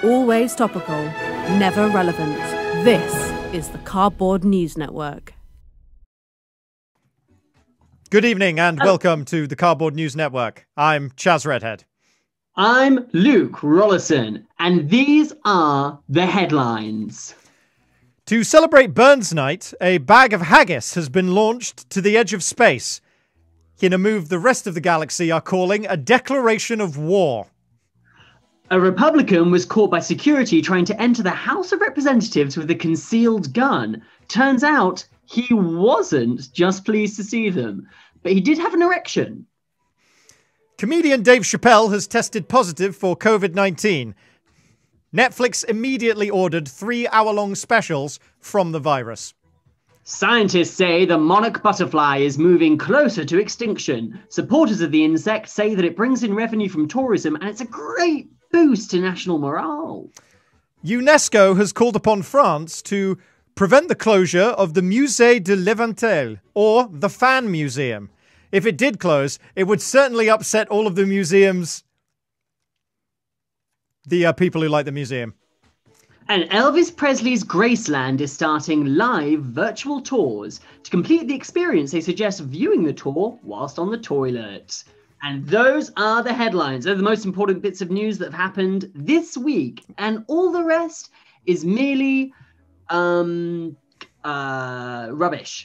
Always topical, never relevant. This is the Cardboard News Network. Good evening and welcome to the Cardboard News Network. I'm Chazz Redhead. I'm Luke Rollason, and these are the headlines. To celebrate Burns Night, a bag of haggis has been launched to the edge of space, in a move the rest of the galaxy are calling a declaration of war. A Republican was caught by security trying to enter the House of Representatives with a concealed gun. Turns out he wasn't just pleased to see them, but he did have an erection. Comedian Dave Chappelle has tested positive for COVID-19. Netflix immediately ordered 3-hour-long specials from the virus. Scientists say the monarch butterfly is moving closer to extinction. Supporters of the insect say that it brings in revenue from tourism and it's a great boost to national morale. UNESCO has called upon France to prevent the closure of the Musée de l'Éventail, or the Fan Museum. If it did close, it would certainly upset all of the museums, the people who like the museum. And Elvis Presley's Graceland is starting live virtual tours. To complete the experience, they suggest viewing the tour whilst on the toilet. And those are the headlines. They're the most important bits of news that have happened this week. And all the rest is merely rubbish.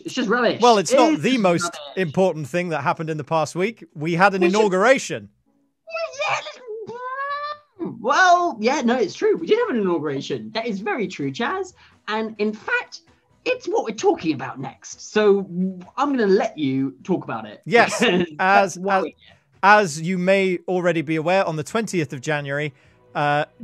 It's just rubbish. Well, it's not the most important thing that happened in the past week. We had an inauguration. Well, yeah, no, it's true. We did have an inauguration. That is very true, Chazz. And in fact, it's what we're talking about next. So I'm going to let you talk about it. Yes, as you may already be aware, on the 20th of January,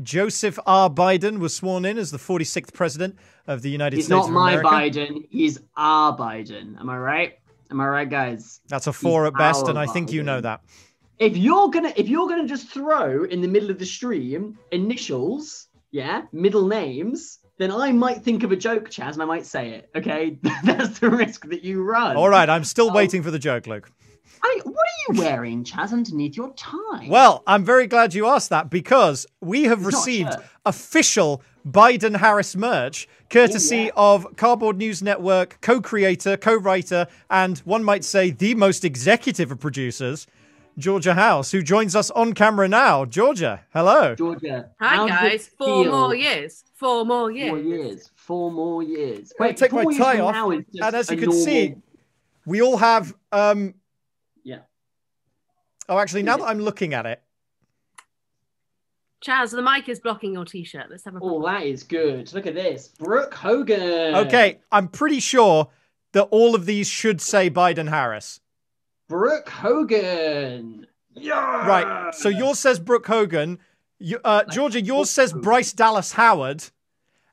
Joseph R. Biden was sworn in as the 46th president of the United States of America. He's not my Biden. He's our Biden. Am I right? Am I right, guys? That's a 4 at best, and I think you know that. If you're gonna just throw in the middle of the stream initials, middle names, then I might think of a joke, Chazz, and I might say it. Okay, that's the risk that you run. All right, I'm still waiting for the joke, Luke. What are you wearing, Chazz, underneath your tie? Well, I'm very glad you asked that because we have received official Biden-Harris merch, courtesy of Cardboard News Network co-creator, co-writer, and one might say the most executive of producers, Georgia House, who joins us on camera now. Georgia, hello. Georgia. Hi, guys. 4 more years. 4 more years. 4 years. 4 more years. Wait, I'll take my tie off, and as you can see, we all have... Oh, actually, now that I'm looking at it... Chazz, the mic is blocking your T-shirt. Let's have a... Oh, that is good. Look at this. Brooke Hogan. Okay, I'm pretty sure that all of these should say Biden-Harris. Brooke Hogan. Yeah. Right. So yours says Brooke Hogan. Georgia, yours says Bryce Dallas Howard.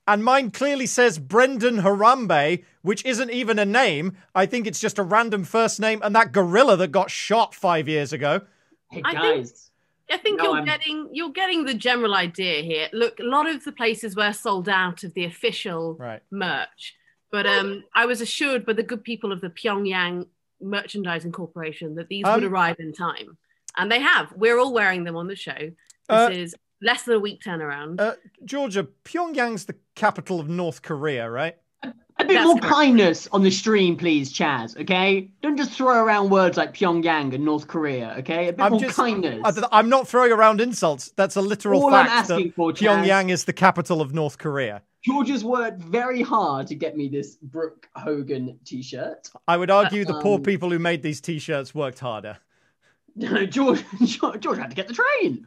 And mine clearly says Brendan Harambe, which isn't even a name. I think it's just a random first name. And that gorilla that got shot 5 years ago. Hey, guys. I think you're getting the general idea here. Look, a lot of the places were sold out of the official merch. But I was assured by the good people of the Pyongyang Merchandising Corporation that these would arrive in time, and they have. We're all wearing them on the show. This is less than a week turnaround. Georgia, Pyongyang's the capital of North Korea, right? A bit more kindness on the stream, please, Chazz. Okay, don't just throw around words like Pyongyang and North Korea. Okay, a bit more kindness. I'm not throwing around insults. That's a literal all fact. I'm asking for, Chazz. Pyongyang is the capital of North Korea. Georgia's worked very hard to get me this Brooke Hogan T-shirt. I would argue the poor people who made these T-shirts worked harder. No, George had to get the train.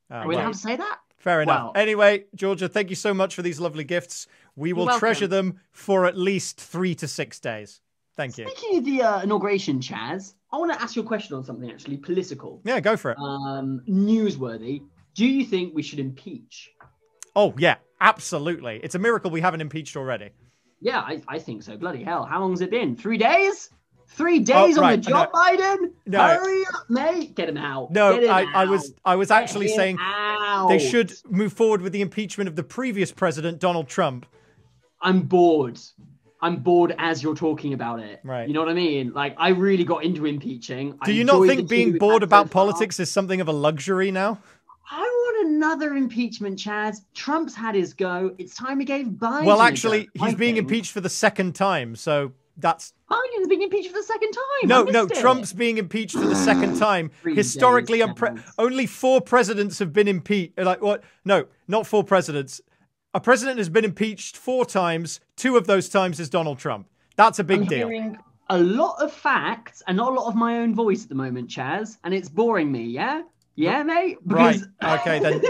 Are we allowed to say that? Fair enough. Wow. Anyway, Georgia, thank you so much for these lovely gifts. We will treasure them for at least 3 to 6 days. Thank you. Speaking of the inauguration, Chazz, I want to ask you a question on something actually political. Yeah, go for it. Newsworthy. Do you think we should impeach? Oh, yeah, absolutely. It's a miracle we haven't impeached already. Yeah, I think so. Bloody hell. How long has it been? 3 days? 3 days on the job, Biden? No. Hurry up, mate. Get him out. No, Get him I was actually saying out. They should move forward with the impeachment of the previous president, Donald Trump. I'm bored. I'm bored as you're talking about it. Right. You know what I mean? Like, I really got into impeaching. Do you not think being bored about politics is something of a luxury now? I want to another impeachment, Chazz. Trump's had his go. It's time we gave Biden Well, actually, a go, he's being impeached for the second time, so that's... Biden's being impeached for the second time. No, Trump's being impeached for the second time. Historically, only 4 presidents have been impeached. Like, what? No, not 4 presidents. A president has been impeached 4 times. 2 of those times is Donald Trump. That's a big deal. Hearing a lot of facts and not a lot of my own voice at the moment, Chazz, and it's boring me, yeah? Yeah, mate? Because, right, okay then.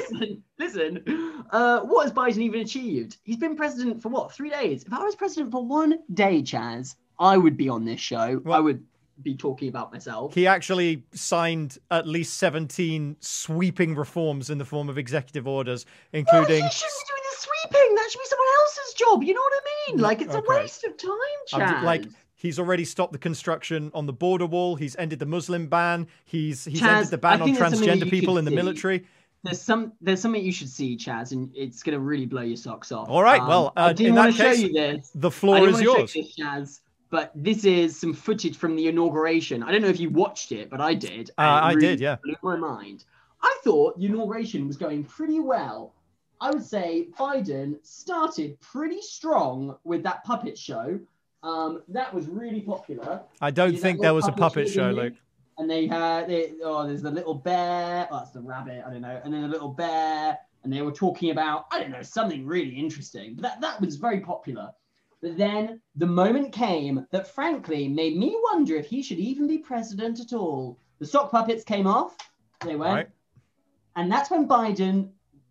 Listen, what has Biden even achieved? He's been president for what, 3 days? If I was president for 1 day, Chazz, I would be on this show. Well, I would be talking about myself. He actually signed at least 17 sweeping reforms in the form of executive orders, including... Well, he shouldn't be doing the sweeping. That should be someone else's job. You know what I mean? Like, it's a waste of time, Chazz. Like, he's already stopped the construction on the border wall. He's ended the Muslim ban. He's ended the ban on transgender people in the military. There's something you should see, Chazz, and it's going to really blow your socks off. All right, well, in that case, the floor is yours. Chazz, but this is some footage from the inauguration. I don't know if you watched it, but I did. I did, yeah. Blew my mind. I thought the inauguration was going pretty well. I would say Biden started pretty strong with that puppet show. That was really popular. I don't think there was a puppet show, Luke. And there's the little bear. Oh, that's the rabbit. I don't know. And then a little bear. And they were talking about, I don't know, something really interesting. But that was very popular. But then the moment came that, frankly, made me wonder if he should even be president at all. The sock puppets came off. They went. Right. And that's when Biden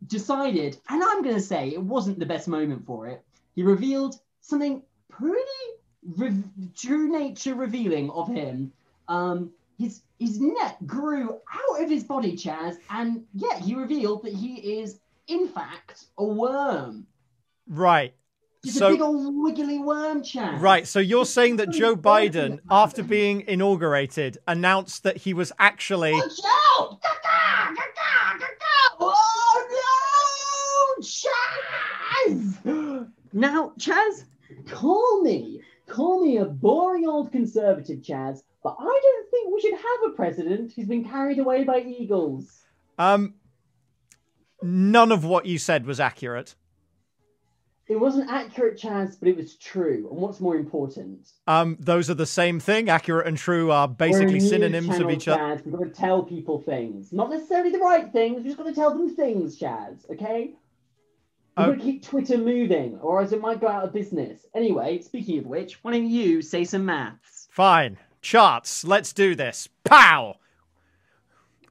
decided, and I'm going to say it wasn't the best moment for it. He revealed something pretty true nature revealing of him. His neck grew out of his body, Chazz, and he revealed that he is, in fact, a worm. Right. He's a big old wiggly worm, Chazz. Right, so you're saying that Joe Biden, after being inaugurated, announced that he was actually... Watch out! Oh, no! Chazz! Now, Chazz, call me a boring old conservative, Chazz, but I don't think we should have a president who's been carried away by eagles. None of what you said was accurate. It wasn't accurate, Chazz, but it was true. And what's more important? Those are the same thing. Accurate and true are basically synonyms of each other. Chazz. We've got to tell people things. Not necessarily the right things. We've just got to tell them things, Chazz. Okay? We've got to keep Twitter moving, or else it might go out of business. Anyway, speaking of which, why don't you say some maths? Fine. Charts. Let's do this. Pow!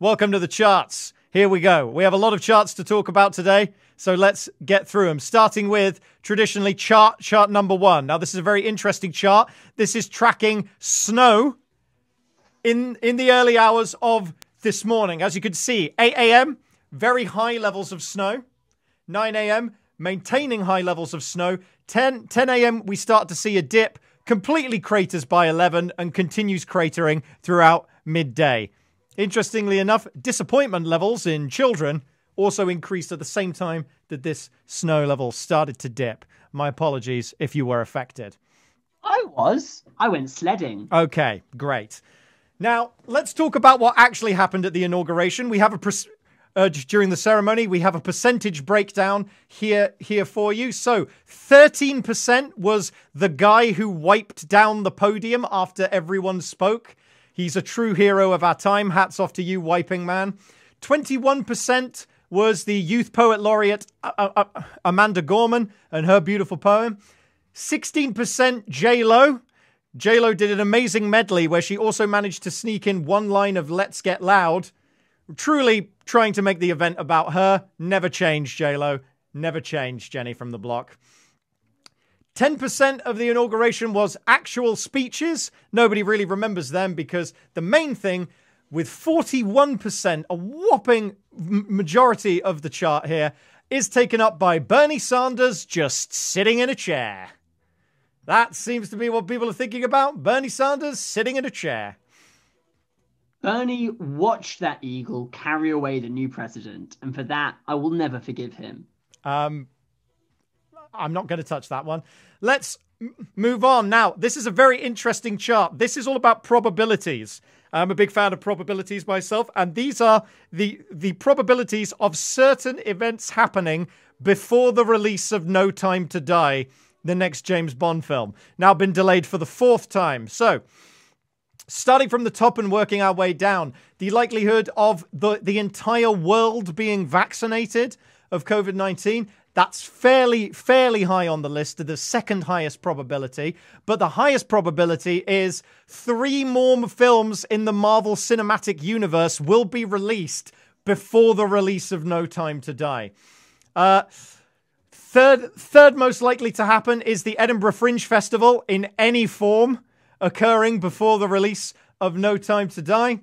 Welcome to the charts. Here we go. We have a lot of charts to talk about today, so let's get through them. Starting with, traditionally, chart number 1. Now, this is a very interesting chart. This is tracking snow in the early hours of this morning. As you can see, 8 a.m., very high levels of snow. 9 a.m., maintaining high levels of snow. 10 a.m., we start to see a dip, completely craters by 11 and continues cratering throughout midday. Interestingly enough, disappointment levels in children also increased at the same time that this snow level started to dip. My apologies if you were affected. I was. I went sledding. Okay, great. Now, let's talk about what actually happened at the inauguration. We have during the ceremony, we have a percentage breakdown here for you. So 13% was the guy who wiped down the podium after everyone spoke. He's a true hero of our time. Hats off to you, wiping man. 21% was the youth poet laureate Amanda Gorman and her beautiful poem. 16% J-Lo. J-Lo did an amazing medley where she also managed to sneak in one line of Let's Get Loud. Truly trying to make the event about her. Never changed, J-Lo. Never changed, Jenny from the block. 10% of the inauguration was actual speeches. Nobody really remembers them because the main thing, with 41%, a whopping majority of the chart here, is taken up by Bernie Sanders just sitting in a chair. That seems to be what people are thinking about. Bernie Sanders sitting in a chair. Bernie watched that eagle carry away the new president, and for that, I will never forgive him. I'm not going to touch that one. Let's move on. Now, this is a very interesting chart. This is all about probabilities. I'm a big fan of probabilities myself, and these are the probabilities of certain events happening before the release of No Time to Die, the next James Bond film. Now been delayed for the 4th time. So, starting from the top and working our way down, the likelihood of the entire world being vaccinated of COVID-19, that's fairly high on the list, the second highest probability. But the highest probability is 3 more films in the Marvel Cinematic Universe will be released before the release of No Time to Die. Third most likely to happen is the Edinburgh Fringe Festival in any form occurring before the release of No Time to Die.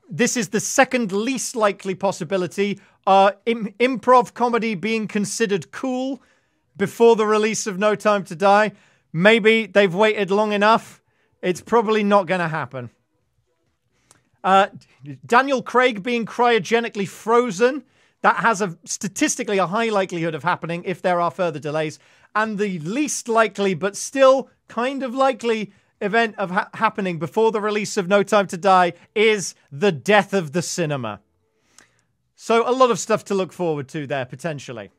This is the second least likely possibility. Improv comedy being considered cool before the release of No Time to Die. Maybe they've waited long enough. It's probably not going to happen. Daniel Craig being cryogenically frozen. That has statistically a high likelihood of happening if there are further delays. And the least likely, but still kind of likely event of happening before the release of No Time to Die is the death of the cinema. So a lot of stuff to look forward to there, potentially.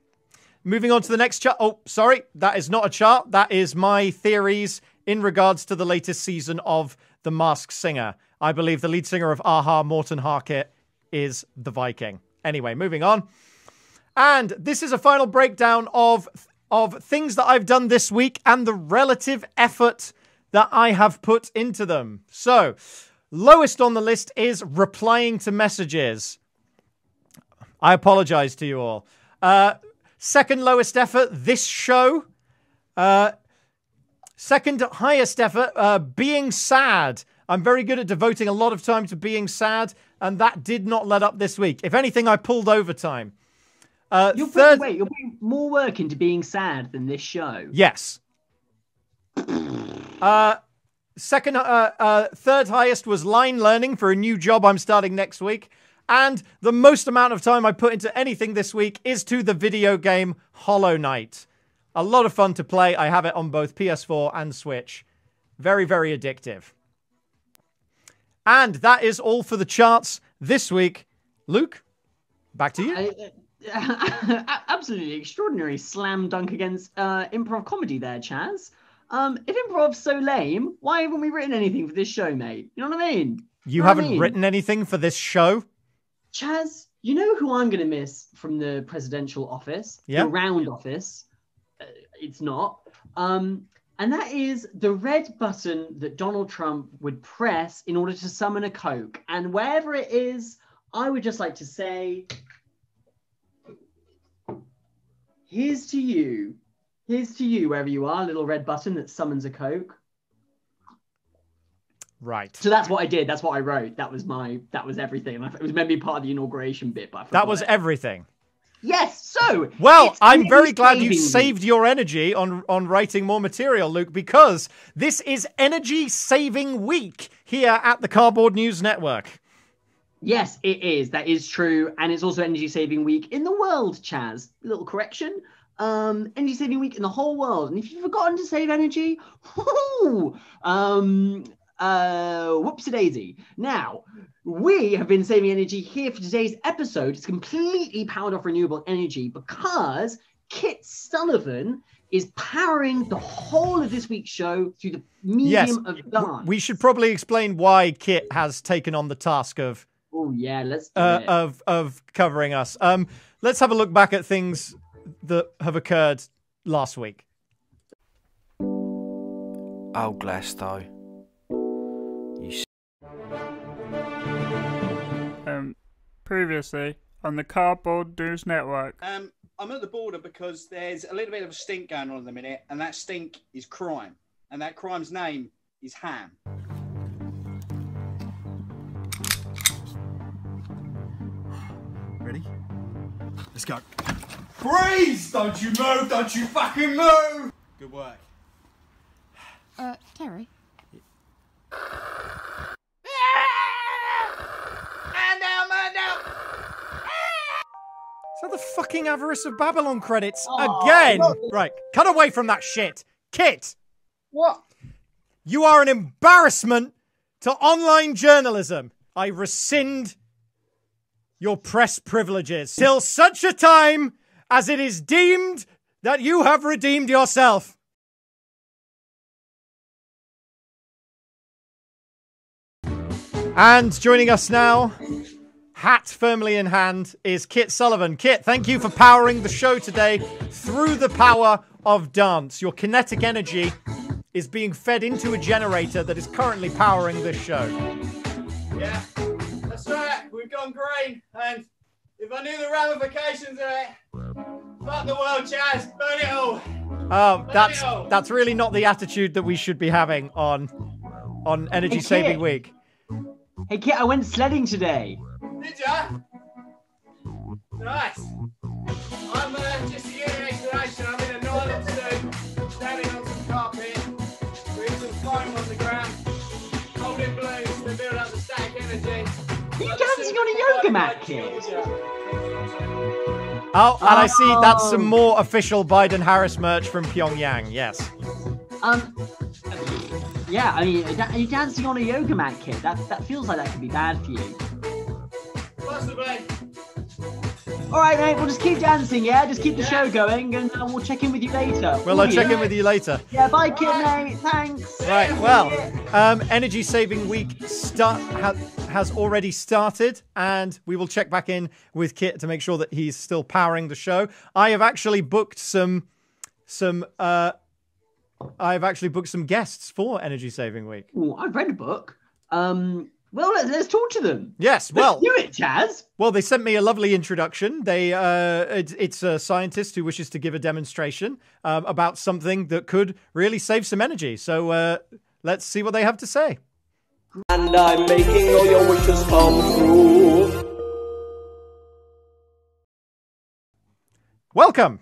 Moving on to the next chart. Oh, sorry, that is not a chart. That is my theories in regards to the latest season of The Masked Singer. I believe the lead singer of a-ha, Morten Harket, is the Viking. Anyway, moving on. And this is a final breakdown of things that I've done this week and the relative effort that I have put into them. So, lowest on the list is replying to messages. I apologize to you all. Second lowest effort, this show. Second highest effort, being sad. I'm very good at devoting a lot of time to being sad, and that did not let up this week. If anything, I pulled overtime. You're putting more work into being sad than this show. Yes. Third highest was line learning for a new job I'm starting next week. And the most amount of time I put into anything this week is to the video game Hollow Knight. A lot of fun to play. I have it on both PS4 and Switch. Very, very addictive. And that is all for the charts this week. Luke, back to you. Absolutely extraordinary slam dunk against improv comedy there, Chazz. If improv's so lame, why haven't we written anything for this show, mate? You know what I mean? You haven't written anything for this show? Chazz, you know who I'm going to miss from the presidential office? Yeah. The round office. It's not. And that is the red button that Donald Trump would press in order to summon a Coke. And wherever it is, I would just like to say, here's to you. Here's to you, wherever you are, little red button that summons a Coke. Right. So that's what I did. That's what I wrote. That was everything. It was meant to be part of the inauguration bit, but I forgot that was everything. Yes. So, well, I'm very glad you saved your energy on writing more material, Luke, because this is Energy Saving Week here at the Cardboard News Network. Yes, it is. That is true, and it's also Energy Saving Week in the world, Chazz. Little correction. Energy Saving Week in the whole world, and if you've forgotten to save energy, whoopsie-daisy. Now, we have been saving energy here for today's episode. It's completely powered off renewable energy because Kit Sullivan is powering the whole of this week's show through the medium of dance. We should probably explain why Kit has taken on the task of let's do it. of covering us. Let's have a look back at things that have occurred last week. Oh, Glasto. Previously on the Cardboard News Network. I'm at the border because there's a little bit of a stink going on at the minute, and that stink is crime. And that crime's name is ham. Ready? Let's go. Freeze! Don't you move! Don't you fucking move! Good work. Terry? Is that the fucking fucking Avarice of Babylon credits again. Right, cut away from that shit. Kit. What? You are an embarrassment to online journalism. I rescind your press privileges till such a time as it is deemed that you have redeemed yourself. And joining us now, hat firmly in hand, is Kit Sullivan. Kit, thank you for powering the show today through the power of dance. Your kinetic energy is being fed into a generator that is currently powering this show. Yeah, that's right. We've gone green, and if I knew the ramifications of it, fuck the world, Chazz. Burn it all. Oh, that's really not the attitude that we should be having on Energy Saving Week. Hey, Kit, I went sledding today. Did ya? Nice. I'm just a year explanation. I'm in a nylon suit, standing on some carpet, with some foam on the ground, holding balloons to build up the static energy. Are you dancing on a yoga mat, Kit? Oh, and I see that's some more official Biden-Harris merch from Pyongyang, yes. Yeah, I mean, are you dancing on a yoga mat, Kit? That feels like that could be bad for you. Possibly. All right, mate, we'll just keep dancing, yeah? Just keep the show going, and we'll check in with you later. Well, check in with you later. Yeah, bye, Kit, mate. Thanks. Right, well, Energy Saving Week has already started, and we will check back in with Kit to make sure that he's still powering the show. I have actually booked some guests for Energy Saving Week. Ooh, I've read a book. Well, let's talk to them. Yes, well, let's do it, Chazz. Well, they sent me a lovely introduction. It's a scientist who wishes to give a demonstration about something that could really save some energy. So let's see what they have to say. And I'm making all your wishes come true. Welcome.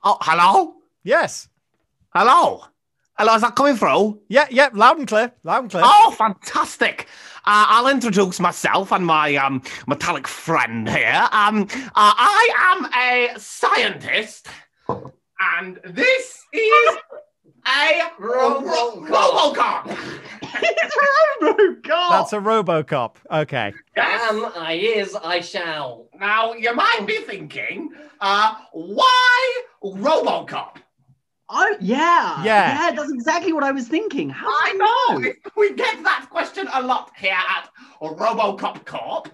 Oh, hello? Yes. Hello? Hello, is that coming through? Yeah, loud and clear, Oh, fantastic. I'll introduce myself and my metallic friend here. I am a scientist, and this is a Robocop. It's a Robocop. That's a Robocop. Okay. I shall. Now, you might be thinking, why Robocop? Oh, yeah, that's exactly what I was thinking. I know. We get that question a lot here at Robocop Corp.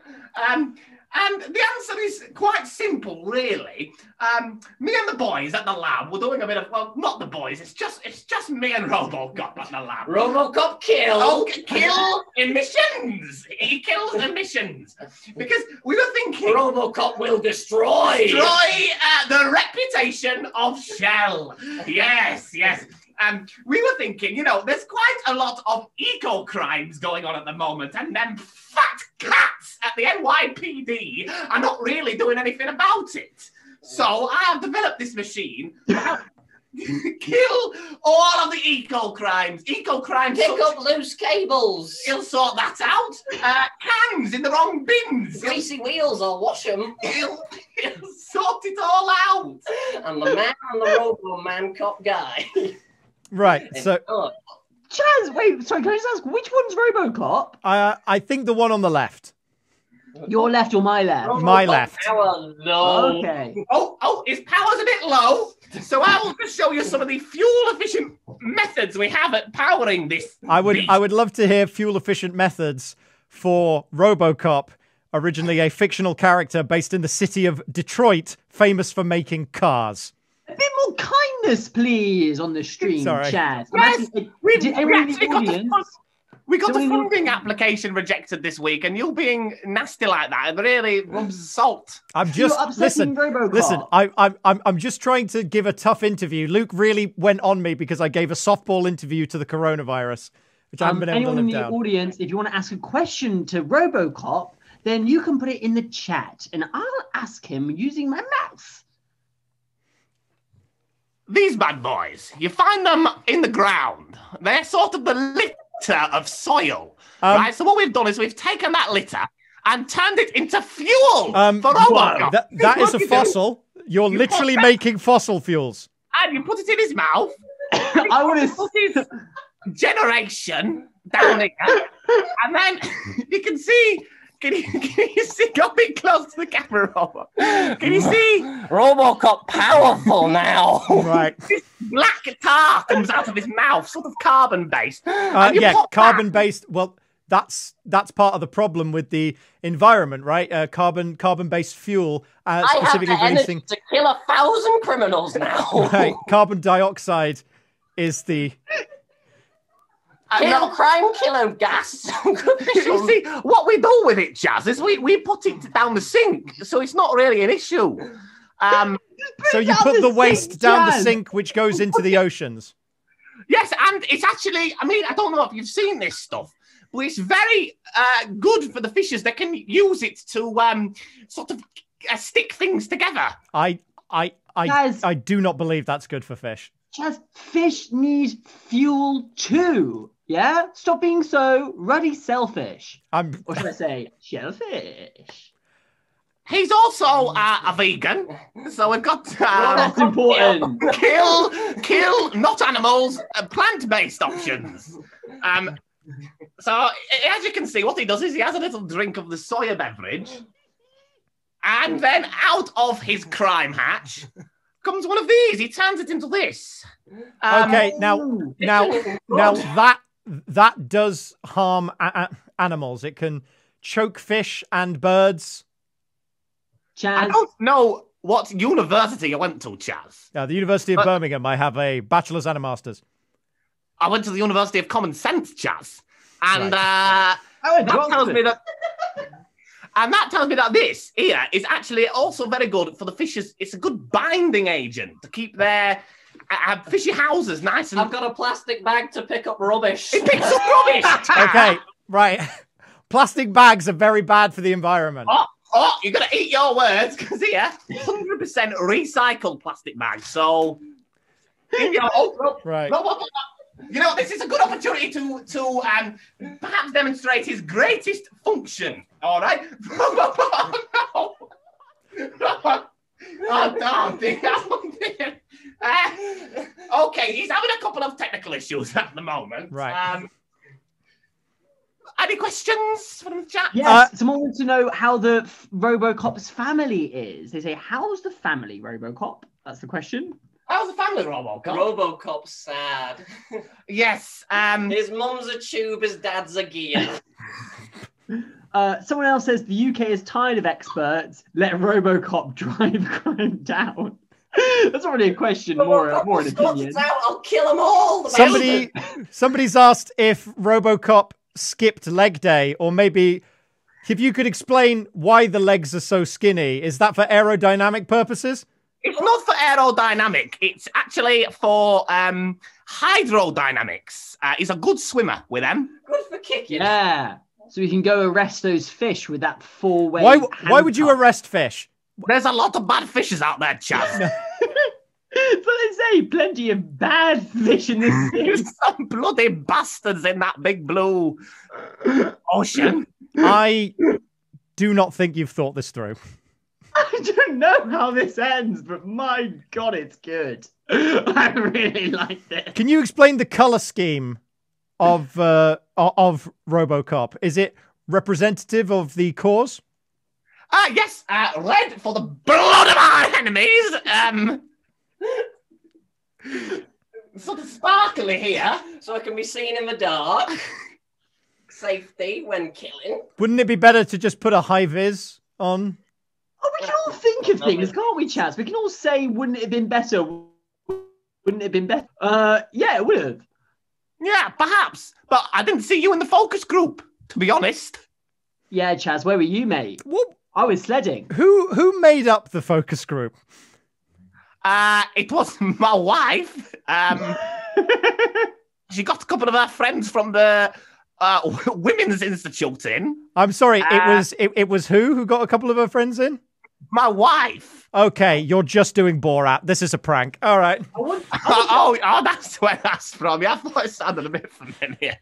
And the answer is quite simple, really. Me and the boys at the lab were doing a bit of, well, not the boys, it's just me and Robocop at the lab. Robocop kill. Oh, kill emissions. He kills emissions. Because we were thinking... Robocop will destroy the reputation of Shell. Yes. We were thinking, there's quite a lot of eco-crimes going on at the moment, and them fat cats at the NYPD are not really doing anything about it. So I have developed this machine to help kill all of the eco-crimes. Eco-crimes... Pick up loose cables. He'll sort that out. Cans in the wrong bins. Greasy wheels, I'll wash them. He'll sort it all out. And the man and the Robo-Man cop guy. Right, so... Chazz, wait, sorry, can I just ask, which one's Robocop? I think the one on the left. Your left or my left? Robocop My left. Power low. Okay. Oh, his power's a bit low, so I will just show you some of the fuel-efficient methods we have at powering this beast. I would love to hear fuel-efficient methods for Robocop, originally a fictional character based in the city of Detroit, famous for making cars. A bit more kindness, please, on the stream, Sorry. Chazz. Yes, we got the Did funding application rejected this week, and you being nasty like that, it really rubs salt. I'm just upsetting listen. Robocop. I'm just trying to give a tough interview. Luke really went on me because I gave a softball interview to the coronavirus, which I haven't been able to anyone live in the down. audience, if you want to ask a question to Robocop, then you can put it in the chat, and I'll ask him using my mouth. These bad boys, you find them in the ground. They're sort of the litter of soil, right? So what we've done is we've taken that litter and turned it into fuel for Robocop. That is a fossil. You're literally making fossil fuels. And you put it in his mouth. I want to put his generation down here. And then you can see... Can you see? Go a bit close to the camera, Robo. Can you see? Robocop powerful now. Right. This black tar comes out of his mouth, sort of carbon-based. Carbon-based. Well, that's part of the problem with the environment, right? Carbon-based fuel, specifically I have the releasing energy to kill 1,000 criminals now. Right. Carbon dioxide is the... Crime killer gas. You see, what we do with it, Chazz, is we put it down the sink, so it's not really an issue. So you put the waste down the sink, which goes into the oceans. Yes, and it's actually, I mean, I don't know if you've seen this stuff, but it's very good for the fishes. They can use it to sort of stick things together. I do not believe that's good for fish. Chazz, fish need fuel too. Yeah? Stop being so ruddy selfish. Or should I say, shellfish? He's also a vegan, so we've got that's important. Kill not animals, plant-based options. So as you can see, what he does is he has a little drink of the soya beverage, and then out of his crime hatch comes one of these. He turns it into this. Okay, now that does harm animals. It can choke fish and birds. Chazz. I don't know what university I went to, Chazz. The University of Birmingham. I have a bachelor's and a master's. I went to the University of Common Sense, Chazz. And that tells me that... And that tells me that this here is actually also very good for the fishes. It's a good binding agent to keep their fishy houses nice and... I've got a plastic bag to pick up rubbish. It picks up rubbish! Okay, right. Plastic bags are very bad for the environment. Oh, you got to eat your words, because here, 100% recycled plastic bags. So, right. You know, this is a good opportunity to perhaps demonstrate his greatest function. All right. Okay, he's having a couple of technical issues at the moment. Right. Any questions from the chat? Yes, someone wants to know how the Robocop's family is. They say, how's the family, Robocop? That's the question. How's the family, Robocop? Robocop's sad. Yes. His mum's a tube, his dad's a gear. Someone else says the UK is tired of experts. Let Robocop drive crime down. That's not really a question, more an opinion. I'll kill them all. Somebody's asked if Robocop skipped leg day, or maybe if you could explain why the legs are so skinny. Is that for aerodynamic purposes? It's not for aerodynamic. It's actually for hydrodynamics. He's a good swimmer with them. Good for kicking. Yeah. So we can go arrest those fish with that four-way. Why would you arrest fish? There's a lot of bad fishes out there, Chazz. But let's say plenty of bad fish in this sea. There's some bloody bastards in that big blue ocean. I do not think you've thought this through. I don't know how this ends, but my God, it's good. I really like this. Can you explain the color scheme of RoboCop? Is it representative of the cause? Yes, red for the blood of our enemies. Sort of sparkly here, so it can be seen in the dark. Safety when killing. Wouldn't it be better to just put a high vis on? Oh, we can all think of things, can't we, Chazz? We can all say, wouldn't it have been better? Wouldn't it have been better? Yeah, it would have. Yeah, perhaps. But I didn't see you in the focus group, to be honest. Yeah, Chazz, where were you, mate? What? I was sledding. Who made up the focus group? It was my wife. She got a couple of her friends from the Women's Institute in. I'm sorry, it was who got a couple of her friends in? My wife. Okay, you're just doing Borat. This is a prank. All right. Oh, that's where that's from. Yeah, I thought it sounded a bit familiar.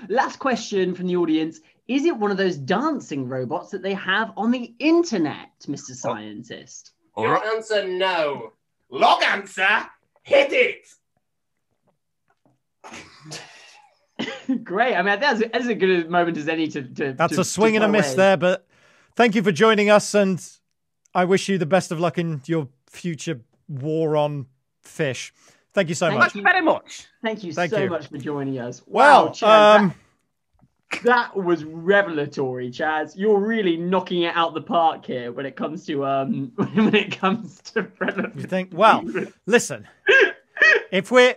Last question from the audience. Is it one of those dancing robots that they have on the internet, Mr. Scientist? Your answer, no. Log answer, hit it. Great. I mean, that's as good a moment as any to That's a swing and a miss there, but thank you for joining us, and I wish you the best of luck in your future war on fish. Thank you so much. Thank you very much. Thank you so much for joining us. Well, wow, Chazz, that was revelatory, Chazz. You're really knocking it out the park here when it comes to relevance. You think? Well, listen. If we're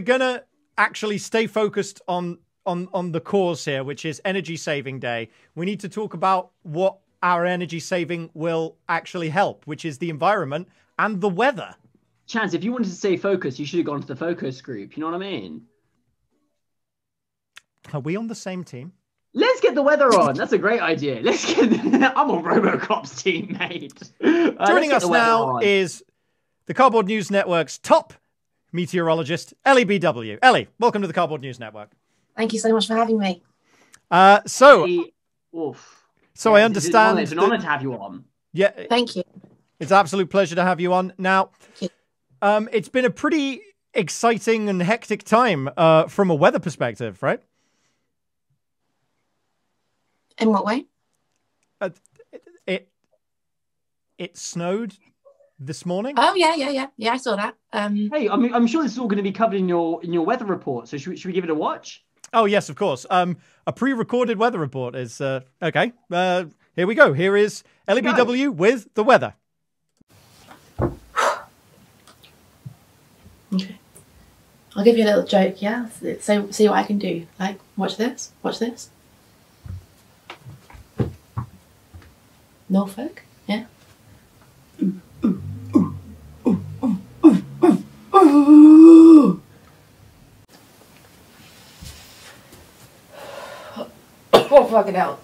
gonna actually stay focused on the cause here, which is Energy Saving Day, we need to talk about what our energy saving will actually help, which is the environment and the weather. Chazz, if you wanted to stay focused, you should have gone to the focus group. You know what I mean? Are we on the same team? Let's get the weather on. That's a great idea. I'm on RoboCop's team, mate. Joining us now is the Cardboard News Network's top meteorologist, Ellie BW. Ellie, welcome to the Cardboard News Network. Thank you so much for having me. I understand. It's an honor to have you on. Yeah. Thank you. It's an absolute pleasure to have you on. Now, it's been a pretty exciting and hectic time from a weather perspective, right? In what way? It snowed this morning. Oh yeah. I saw that. Hey, I'm sure this is all going to be covered in your weather report. So should we give it a watch? Oh yes, of course. A pre-recorded weather report is okay. Here we go. Here is Ellie BW with the weather. Okay. I'll give you a little joke. Yeah. So see what I can do. Like, watch this. Watch this. Norfolk. Yeah. Oh, fucking hell.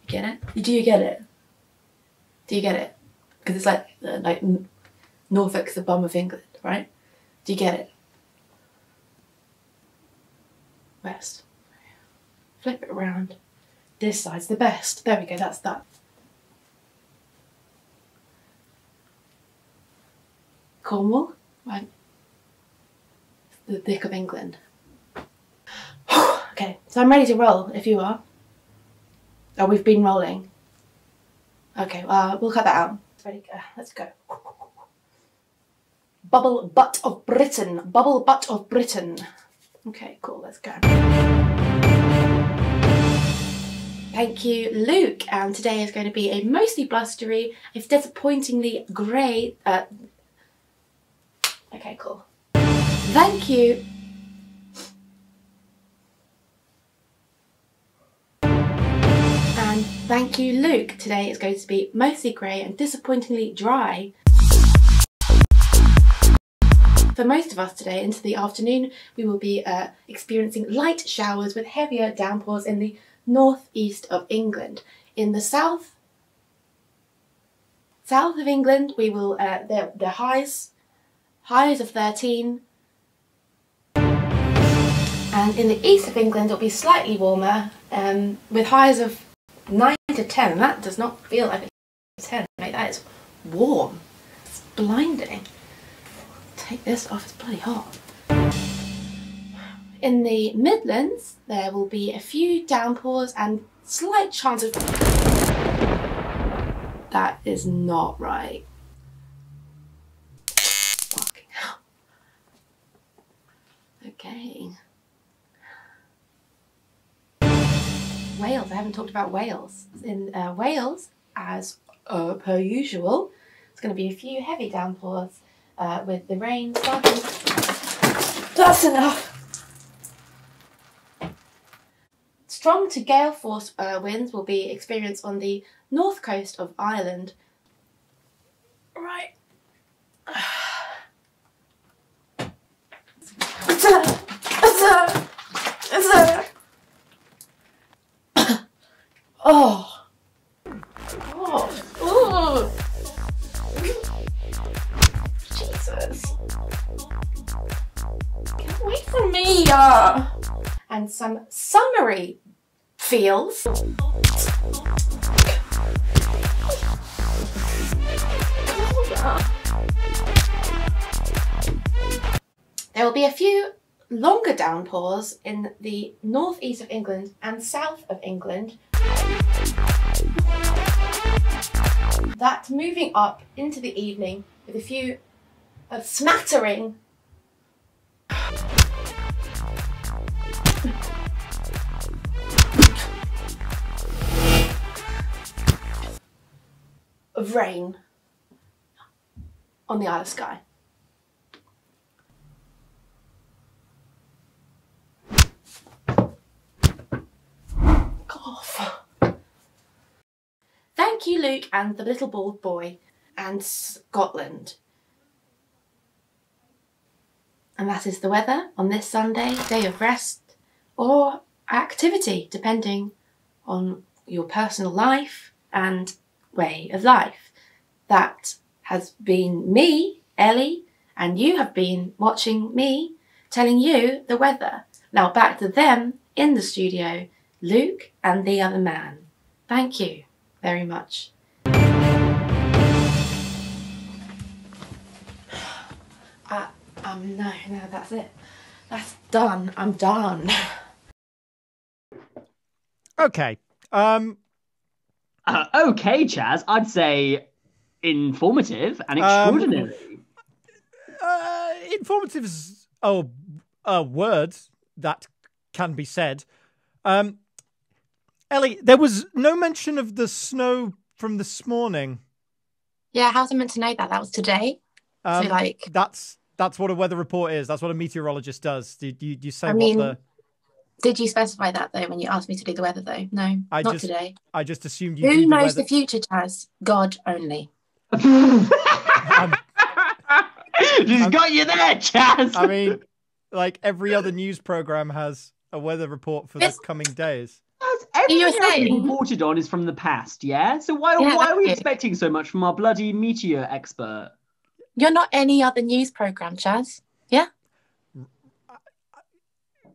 Get it? Do you get it? Do you get it? Because it's like Norfolk's the bum of England, right? Do you get it? West. Flip it around. This side's the best. There we go, that's that. Cornwall, right? The dick of England. Okay, so I'm ready to roll, if you are. Oh, we've been rolling. Okay, we'll cut that out. Ready, let's go. Bubble butt of Britain. Bubble butt of Britain. Okay, cool, let's go. Thank you, Luke. And today is going to be a mostly blustery, if disappointingly grey... Okay, cool. Thank you. And thank you, Luke. Today is going to be mostly grey and disappointingly dry. For most of us today, into the afternoon, we will be experiencing light showers with heavier downpours in the northeast of England. In the south of England, we will the highs of 13, and in the east of England it'll be slightly warmer, with highs of 9 to 10. That does not feel like it's 10, mate. That is warm. It's blinding. Take this off, it's bloody hot. In the Midlands, there will be a few downpours and slight chance of... That is not right. Fucking hell. Okay. Wales, I haven't talked about Wales. In Wales, as per usual, it's going to be a few heavy downpours. With the rain starting. That's enough! Strong to gale force winds will be experienced on the north coast of Ireland. Right. Oh. Jesus. some summary feels. There will be a few longer downpours in the northeast of England and south of England. That moving up into the evening with a few smattering of rain on the Isle of Skye. Thank you, Luke and the little bald boy, and Scotland. And that is the weather on this Sunday, day of rest or activity, depending on your personal life and way of life. That has been me, Ellie, and you have been watching me telling you the weather. Now back to them in the studio, Luke and the other man. Thank you very much. No, that's it. That's done. I'm done. Okay. Okay, Chazz. I'd say informative and extraordinary. Informative is a word that can be said. Ellie, there was no mention of the snow from this morning. Yeah, how's I meant to know that? That was today. That's what a weather report is. That's what a meteorologist does. You say Did you specify that though when you asked me to do the weather though? No, not today. I just assumed you. Who knows the future, Chazz? God only. She's got you there, Chazz. I mean, like every other news program has a weather report for the coming days. Everything reported on is from the past, yeah? So why are we expecting so much from our bloody meteor expert? You're not any other news program, Chazz. Yeah?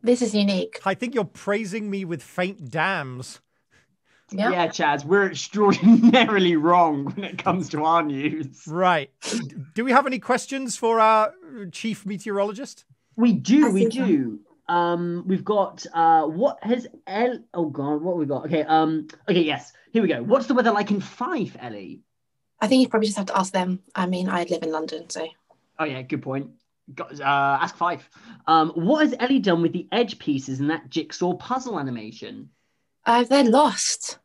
This is unique. I think you're praising me with faint dams. Yeah, Chazz, we're extraordinarily wrong when it comes to our news. Right. Do we have any questions for our chief meteorologist? We do. We've got what have we got? Okay, yes. Here we go. What's the weather like in Fife, Ellie? I think you probably just have to ask them. I mean, I live in London, so. Oh yeah, good point. Ask Fife. What has Ellie done with the edge pieces in that jigsaw puzzle animation? They're lost.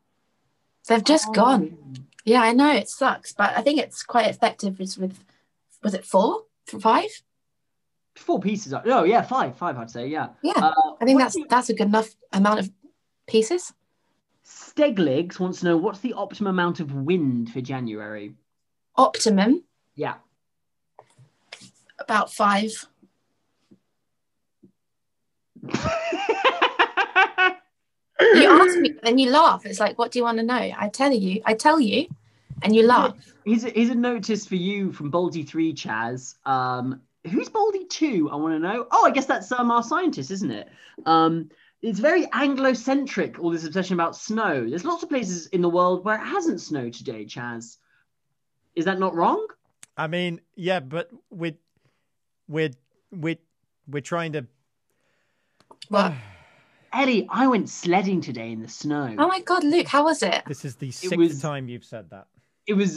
They've just gone. Yeah, I know it sucks, but I think it's quite effective. Was it 4? 5? 4 pieces. Oh yeah, 5. I'd say. Yeah. Yeah, I think that's a good enough amount of pieces. Stegligs wants to know what's the optimum amount of wind for January. Optimum? Yeah. About 5. You ask me, then you laugh. It's like, what do you want to know? I tell you, and you laugh. Here's a notice for you from Baldy 3, Chazz. Who's Baldy 2? I want to know. Oh, I guess that's our scientist, isn't it? It's very Anglo-centric, all this obsession about snow. There's lots of places in the world where it hasn't snowed today, Chazz. Is that not wrong? I mean, yeah, but we're trying to. What? Ellie, I went sledding today in the snow. Oh my God, Luke, how was it? This is the 6th time you've said that. It was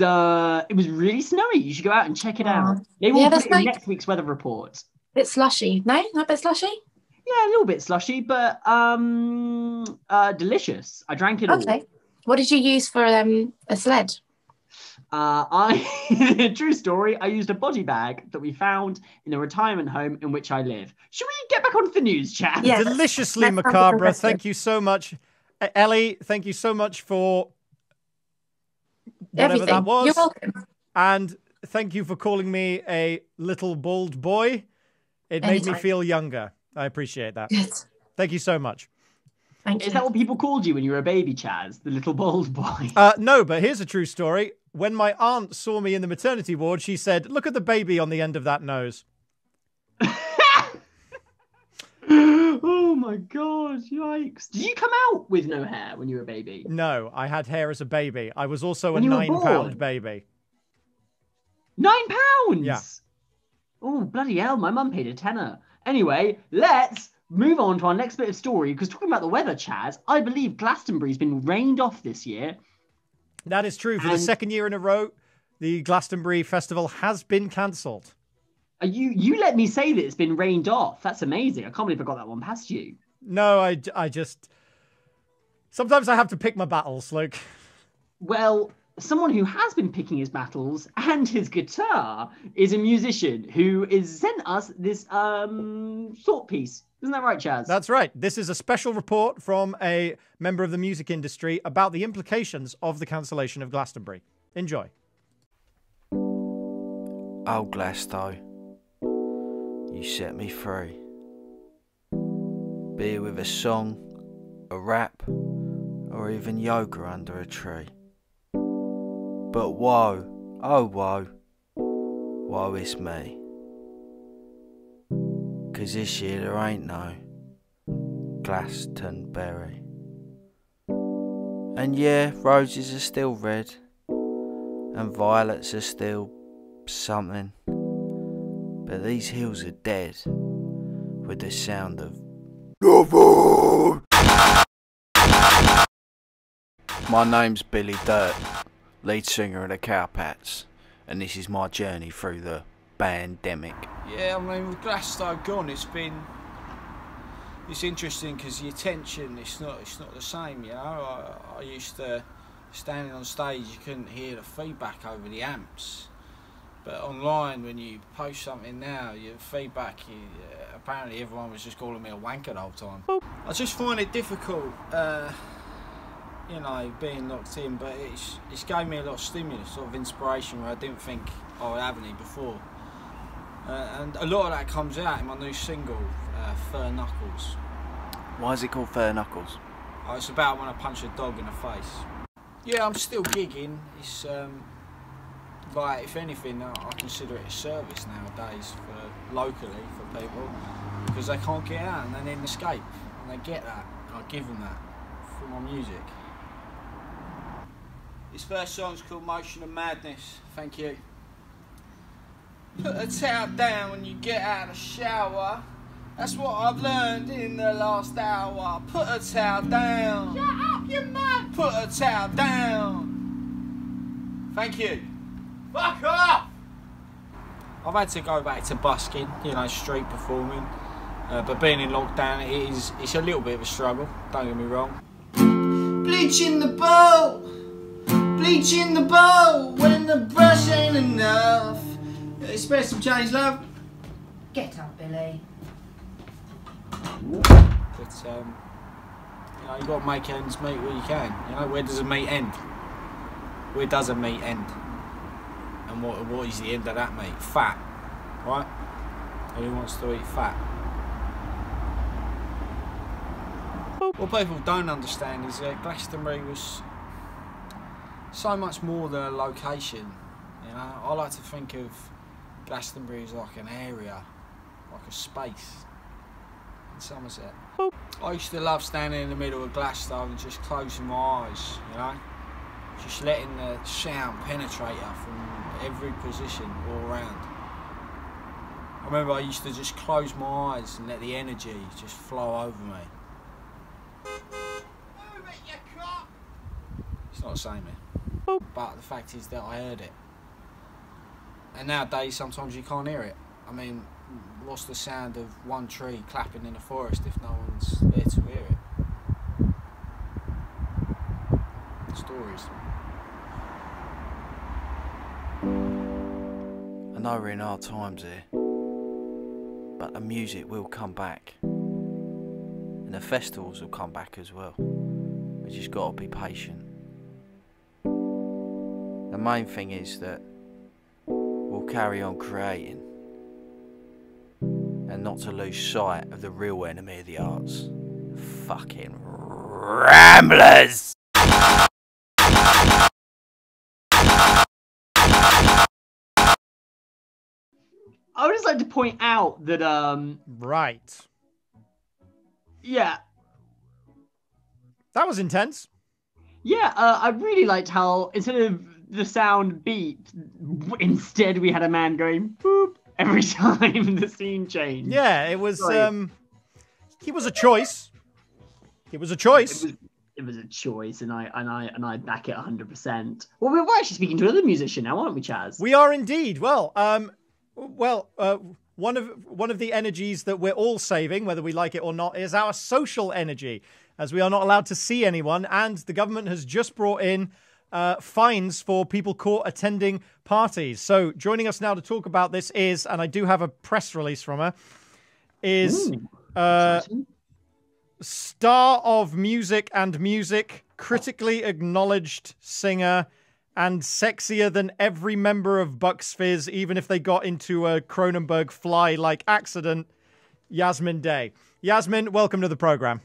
really snowy. You should go out and check it out. Maybe we'll put it in next week's weather report. Bit slushy. No, not a bit slushy. Yeah, a little bit slushy, but delicious. I drank it all. Okay. What did you use for a sled? True story, I used a body bag that we found in a retirement home in which I live. Should we get back onto the news, chat? Yeah, deliciously macabre. Thank you so much. Ellie, thank you so much for whatever that was. You're welcome. And thank you for calling me a little bald boy. It made me feel younger. I appreciate that. Yes. Thank you so much. Thank you. Is that what people called you when you were a baby, Chazz? The little bald boy? No, but here's a true story. When my aunt saw me in the maternity ward, she said, "Look at the baby on the end of that nose." Oh my god, yikes. Did you come out with no hair when you were a baby? No, I had hair as a baby. I was also When a you were 9-pound baby. £9? Yeah. Oh, bloody hell, my mum paid a tenner. Anyway, let's move on to our next bit of story, because talking about the weather, Chaz, I believe Glastonbury's been rained off this year. That is true. For the second year in a row, the Glastonbury Festival has been cancelled. You let me say that it's been rained off. That's amazing. I can't believe I got that one past you. No, I just... Sometimes I have to pick my battles, Luke. Well, someone who has been picking his battles and his guitar is a musician who is sent us this thought piece. Isn't that right, Chaz? That's right. This is a special report from a member of the music industry about the implications of the cancellation of Glastonbury. Enjoy. Oh, Glasto, you set me free. Be it with a song, a rap, or even yoga under a tree. But woe, oh woe, woe is me. 'Cause this year there ain't no Glastonbury. And yeah, roses are still red, and violets are still something. But these hills are dead with the sound of My name's Billy Dirt, lead singer of the Cowpats, and this is my journey through the pandemic. Yeah, I mean, with Glasgow gone, it's interesting because the attention, it's not the same, you know. I used to, standing on stage, you couldn't hear the feedback over the amps. But online, when you post something now, your feedback, apparently everyone was just calling me a wanker the whole time. I just find it difficult, you know, being locked in, but it's gave me a lot of stimulus, sort of inspiration where I didn't think I would have any before. And a lot of that comes out in my new single, Fur Knuckles. Why is it called Fur Knuckles? Oh, it's about when I punch a dog in the face. Yeah, I'm still gigging. It's like, if anything, I consider it a service nowadays locally for people, because they can't get out and they need an escape, and they get that. I give them that through my music. This first song's called Motion of Madness. Thank you. Put a towel down when you get out of the shower. That's what I've learned in the last hour. Put a towel down. Shut up, you mug! Put a towel down. Thank you. Fuck off! I've had to go back to busking, you know, street performing. But being in lockdown, it's a little bit of a struggle, don't get me wrong. Bleach in the bowl. Bleach in the bowl when the brush ain't enough. Expect some change, love. Get up, Billy. But you know, you got to make ends meet where you can. You know, where does a meet end? Where does a meet end? And what is the end of that meat? Fat, right? Who wants to eat fat? What people don't understand is that Glastonbury was so much more than a location. You know, I like to think of Glastonbury as like an area, like a space in Somerset. I used to love standing in the middle of Glasgow and just closing my eyes, you know, just letting the sound penetrate her from every position all around. I remember I used to just close my eyes and let the energy just flow over me. It's not the same, man. But the fact is that I heard it. And nowadays, sometimes you can't hear it. I mean, what's the sound of one tree clapping in the forest if no one's there to hear it? Stories. I know we're in hard times here, but the music will come back. And the festivals will come back as well. We just got to be patient. The main thing is that we'll carry on creating and not to lose sight of the real enemy of the arts. Fucking ramblers! I would just like to point out that right. Yeah. That was intense. Yeah, I really liked how instead of the sound beep, instead we had a man going boop every time the scene changed. Yeah, it was. He was a choice. It was a choice. It was a choice, and I back it 100%. Well, we're actually speaking to another musician now, aren't we, Chazz? We are indeed. Well, one of the energies that we're all saving, whether we like it or not, is our social energy, as we are not allowed to see anyone, and the government has just brought in fines for people caught attending parties. So joining us now to talk about this is, and I do have a press release from her, is star of music and music, critically acknowledged singer, and sexier than every member of Bucks Fizz, even if they got into a Cronenberg fly-like accident, Yasmin Day. Yasmin, welcome to the program.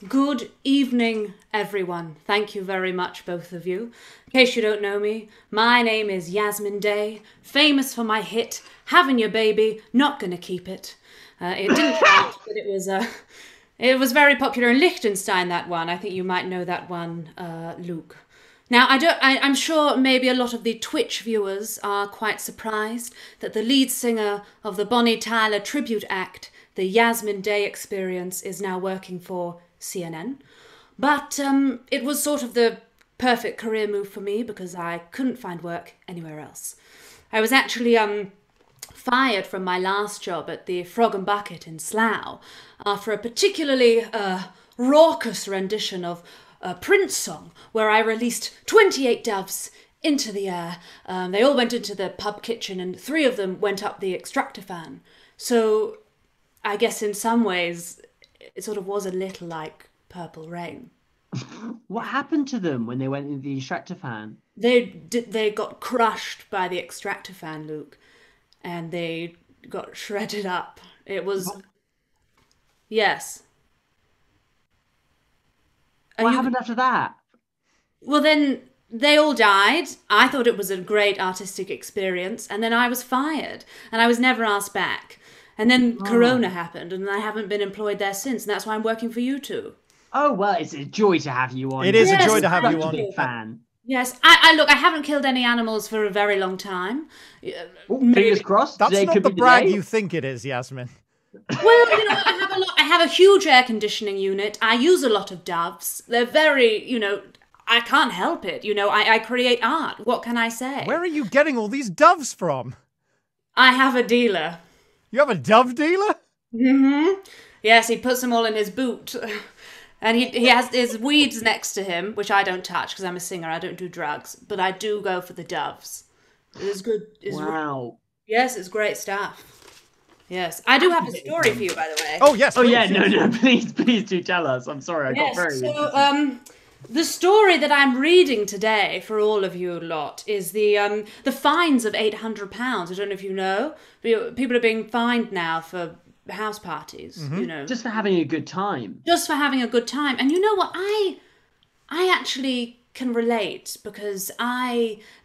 Good evening, everyone. Thank you very much, both of you. In case you don't know me, my name is Yasmin Day, famous for my hit, Having Your Baby, Not Gonna Keep It. It didn't count, but it was very popular in Liechtenstein, that one. I think you might know that one, Luke. Now, I'm sure maybe a lot of the Twitch viewers are quite surprised that the lead singer of the Bonnie Tyler tribute act, the Yasmin Day Experience, is now working for CNN. But it was sort of the perfect career move for me because I couldn't find work anywhere else. I was actually fired from my last job at the Frog and Bucket in Slough after a particularly raucous rendition of a Prince song where I released 28 doves into the air. They all went into the pub kitchen and 3 of them went up the extractor fan. So I guess in some ways it sort of was a little like Purple Rain. What happened to them when they went into the extractor fan? They got crushed by the extractor fan, Luke, and they got shredded up. It was... What? Yes. What happened after that? Well, then they all died. I thought it was a great artistic experience, and then I was fired, and I was never asked back. And then Corona happened, and I haven't been employed there since, and that's why I'm working for you two. Oh, well, it's a joy to have you on. It is a joy to have you on. Big fan. Yes, I look, I haven't killed any animals for a very long time. Fingers crossed. That's not the brag you think it is, Yasmin. Well, you know, I have a huge air conditioning unit. I use a lot of doves. They're very, you know, I can't help it. You know, I create art. What can I say? Where are you getting all these doves from? I have a dealer. You have a dove dealer? Mm-hmm. Yes, he puts them all in his boot. And he has his weeds next to him, which I don't touch because I'm a singer. I don't do drugs. But I do go for the doves. It is good. Wow. Yes, it's great stuff. Yes. I do have a story for you, by the way. Oh, yes. Please. Oh, yeah. No. Please do tell us. I'm sorry. I got very so, the story that I'm reading today for all of you lot is the fines of £800. I don't know if you know. People are being fined now for house parties, you know. Just for having a good time. Just for having a good time. And you know what? I actually can relate because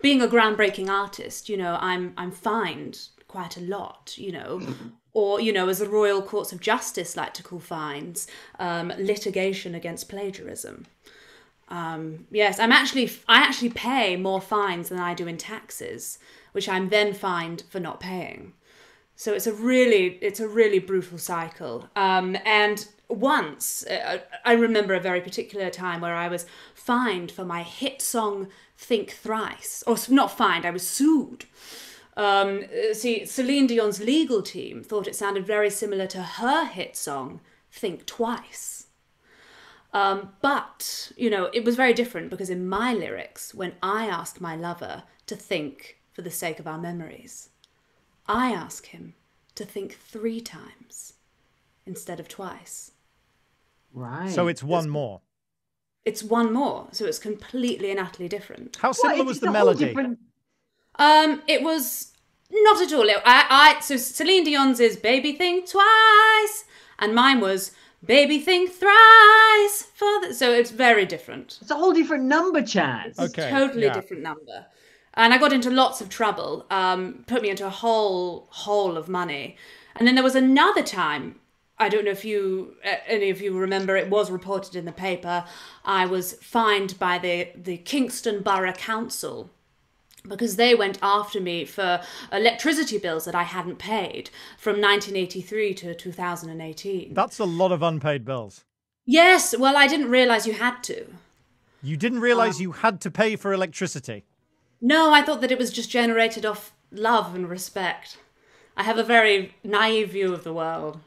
being a groundbreaking artist, you know, I'm fined quite a lot, you know. Or, you know, as the Royal Courts of Justice like to call fines, litigation against plagiarism. Yes, I actually pay more fines than I do in taxes, which I'm then fined for not paying. So it's a really brutal cycle. And once, I remember a very particular time where I was fined for my hit song Think Thrice. Or not fined, I was sued. See, Celine Dion's legal team thought it sounded very similar to her hit song Think Twice. But, you know, it was very different because in my lyrics, when I ask my lover to think for the sake of our memories, I ask him to think 3 times instead of twice. Right. So it's one more. It's one more. So it's completely and utterly different. How similar was the melody? It was not at all. So Celine Dion's is Baby Think Twice, and mine was Baby Think Thrice. So it's very different. It's a whole different number, Chazz. Okay. Totally different number. And I got into lots of trouble, put me into a hole of money. And then there was another time, I don't know if any of you remember, it was reported in the paper, I was fined by the Kingston Borough Council because they went after me for electricity bills that I hadn't paid from 1983 to 2018. That's a lot of unpaid bills. Yes, well, I didn't realise you had to. You didn't realise you had to pay for electricity? No, I thought that it was just generated off love and respect. I have a very naive view of the world.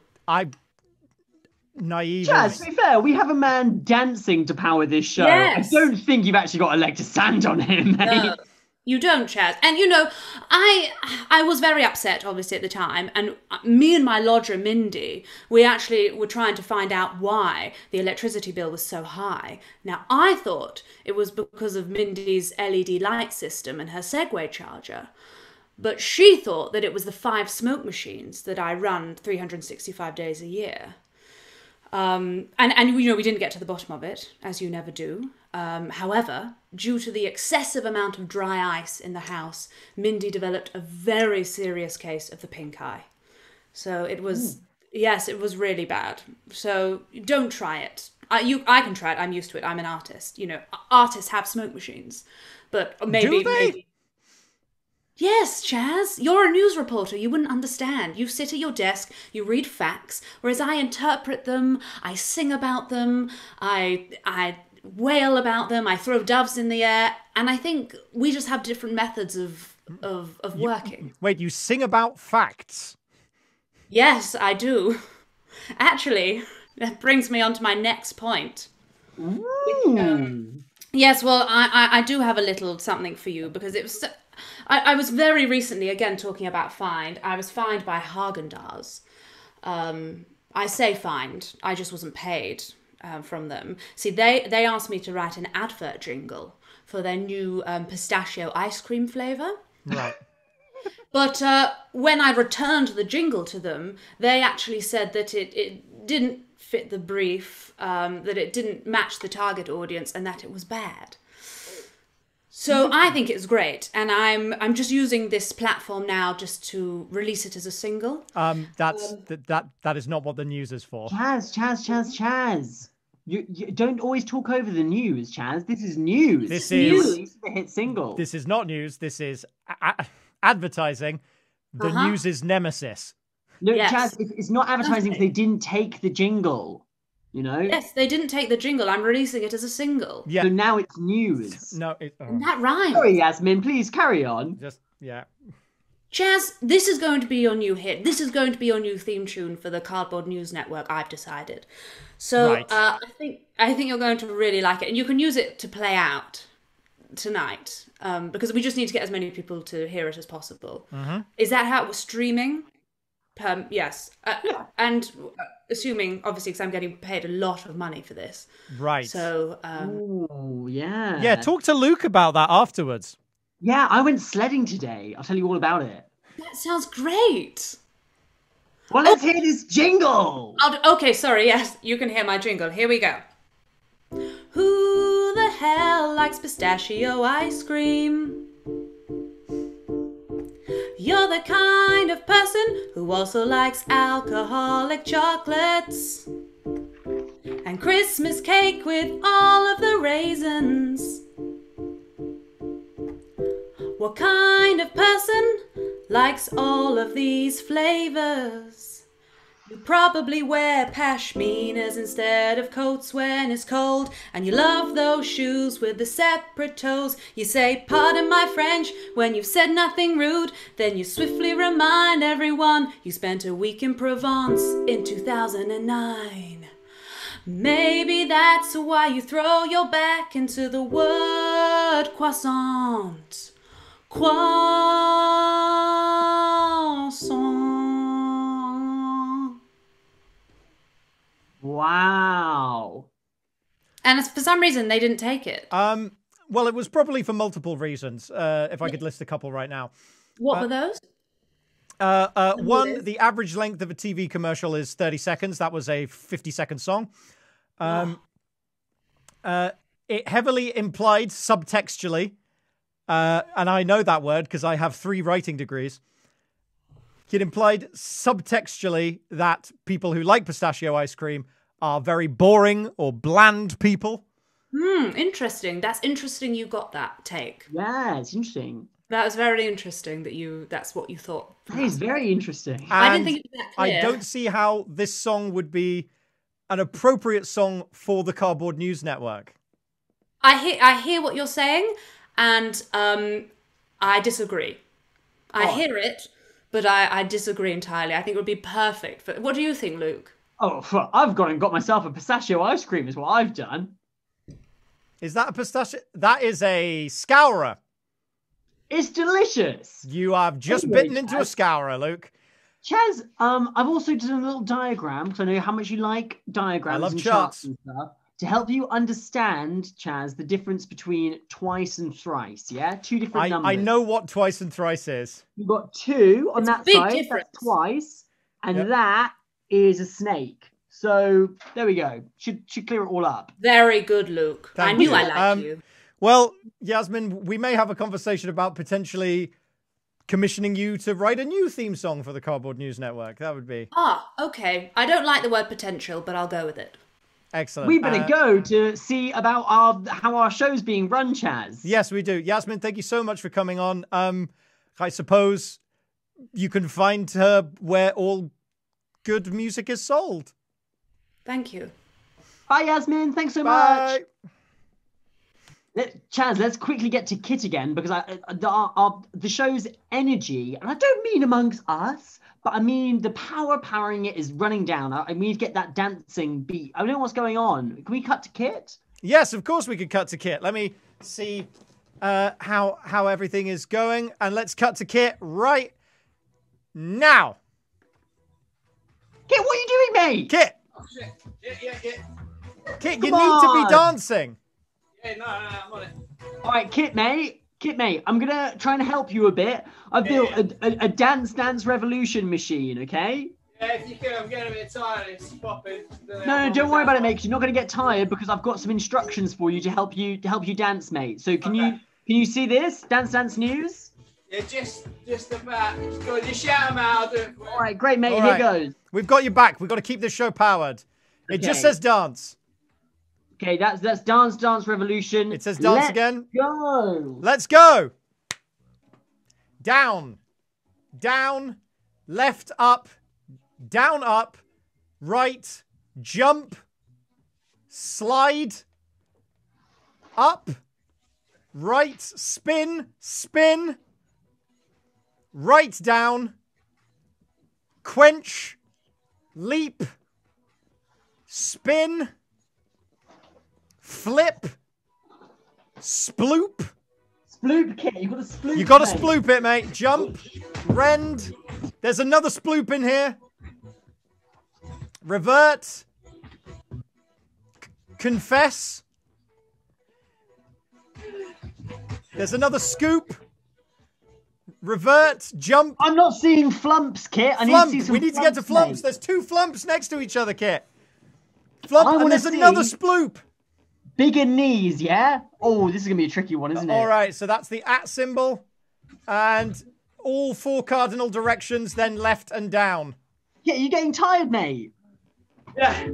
Naive. Chazz, to be fair, we have a man dancing to power this show. Yes. I don't think you've actually got a leg to stand on him, mate. No, you don't, Chazz. And, you know, I was very upset, obviously, at the time. And me and my lodger, Mindy, we actually were trying to find out why the electricity bill was so high. Now, I thought it was because of Mindy's LED light system and her Segway charger. But she thought that it was the 5 smoke machines that I run 365 days a year. And you know, we didn't get to the bottom of it, as you never do. However, due to the excessive amount of dry ice in the house, Mindy developed a very serious case of the pink eye. So it was, yes, it was really bad. So don't try it. I can try it. I'm used to it. I'm an artist. You know, artists have smoke machines. But maybe... Do they? Maybe... Yes, Chazz, you're a news reporter. You wouldn't understand. You sit at your desk, you read facts, whereas I interpret them, I sing about them, I wail about them, I throw doves in the air, and I think we just have different methods of working. Wait, you sing about facts? Yes, I do. Actually, that brings me on to my next point. Yes, well, I do have a little something for you, because it was... I was very recently, again, talking about fined. I was fined by Haagen-Dazs. I say fined. I just wasn't paid from them. See, they asked me to write an advert jingle for their new pistachio ice cream flavour. Right. But when I returned the jingle to them, they actually said that it didn't fit the brief, that it didn't match the target audience, and that it was bad. So I think it's great, and I'm just using this platform now just to release it as a single. That is not what the news is for. Chazz. You don't always talk over the news, Chazz. This is news. This is the hit single. This is not news. This is advertising. The news's nemesis. No, yes. Chazz, it's not advertising because they didn't take the jingle. You know? Yes, they didn't take the jingle. I'm releasing it as a single. Yeah. So now it's news. No, that rhymes. Sorry, Yasmin. Please carry on. Yeah. Chazz, this is going to be your new hit. This is going to be your new theme tune for the Cardboard News Network. I've decided. So right. I think you're going to really like it, and you can use it to play out tonight because we just need to get as many people to hear it as possible. Mm-hmm. Is that how it was streaming? Yes. And assuming, obviously, because I'm getting paid a lot of money for this. Right. So, oh, yeah. Yeah, talk to Luke about that afterwards. Yeah, I went sledding today. I'll tell you all about it. That sounds great. Well, let's hear this jingle. Okay, sorry. Yes, you can hear my jingle. Here we go. Who the hell likes pistachio ice cream? You're the kind of person who also likes alcoholic chocolates and Christmas cake with all of the raisins. What kind of person likes all of these flavors? You probably wear pashminas instead of coats when it's cold, and you love those shoes with the separate toes. You say, pardon my French, when you've said nothing rude, then you swiftly remind everyone you spent a week in Provence in 2009. Maybe that's why you throw your back into the word croissant. Croissant. Wow. And for some reason, they didn't take it. Well, it was probably for multiple reasons, if I could list a couple right now. What were those? One, the average length of a TV commercial is 30 seconds. That was a 50-second song. It heavily implied subtextually, and I know that word because I have 3 writing degrees. Kit implied subtextually that people who like pistachio ice cream are very boring or bland people. Interesting. That's interesting you got that take. Yeah, it's interesting. That was very interesting that's what you thought. That is very interesting. And I didn't think it was that clear. I don't see how this song would be an appropriate song for the Cardboard News Network. I hear what you're saying, and I disagree. I hear it, but I disagree entirely. I think it would be perfect. But what do you think, Luke? Oh, I've gone and got myself a pistachio ice cream is what I've done. Is that a pistachio? That is a scourer. It's delicious. You have just bitten into a scourer, Luke. Chazz, I've also done a little diagram, because I know how much you like diagrams and charts and stuff, to help you understand, Chazz, the difference between twice and thrice, yeah? Two different numbers. I know what twice and thrice is. You've got 2 on that side, difference. that's twice, and that is a snake. So, there we go. Should clear it all up. Very good, Luke. I knew I liked you. Well, Yasmin, we may have a conversation about potentially commissioning you to write a new theme song for the Cardboard News Network. That would be... Okay. I don't like the word potential, but I'll go with it. Excellent. We better go to see about how our show's being run, Chazz. Yes, we do. Yasmin, thank you so much for coming on. I suppose you can find her where all good music is sold. Thank you. Bye, Yasmin. Thanks so much. Chazz, let's quickly get to Kit again, because the show's energy, and I don't mean amongst us, but I mean the power powering it is running down. I mean to get that dancing beat. I don't know what's going on. Can we cut to Kit? Yes, of course we could cut to Kit. Let me see how everything is going, and let's cut to Kit right now. Kit, what are you doing, mate? Kit! Oh, shit. Yeah. Kit, you need to be dancing. Yeah, no, I'm on it. All right, Kit, mate, I'm going to try and help you a bit. I've built a dance revolution machine, okay? Yeah, if you could, I'm getting a bit tired. It's popping. No, don't worry about it, mate, because you're not going to get tired, because I've got some instructions for you to help you dance, mate. So can you see this? Dance News? Yeah, just about. Go on, you shout them out, I'll do it for you. All right, great, mate, here goes. We've got your back. We've got to keep this show powered. It just says dance. Okay, that's dance revolution. It says dance again. Go. Let's go. Down, left, up, down, up, right, jump, slide, up, right, spin, right, down, quench, leap, spin, flip, sploop. Sploop, Kit. You got to sploop. You got to sploop it, mate. Jump, rend. There's another sploop in here. Revert. Confess. There's another scoop. Revert. Jump. I'm not seeing flumps, Kit. We need to get to flumps. Mate. There's 2 flumps next to each other, Kit. Flump, and there's another sploop. Bigger knees, yeah? Oh, this is going to be a tricky one, isn't it? All right, so that's the @ symbol. And all 4 cardinal directions, then left and down. Yeah, you're getting tired, mate. Yeah.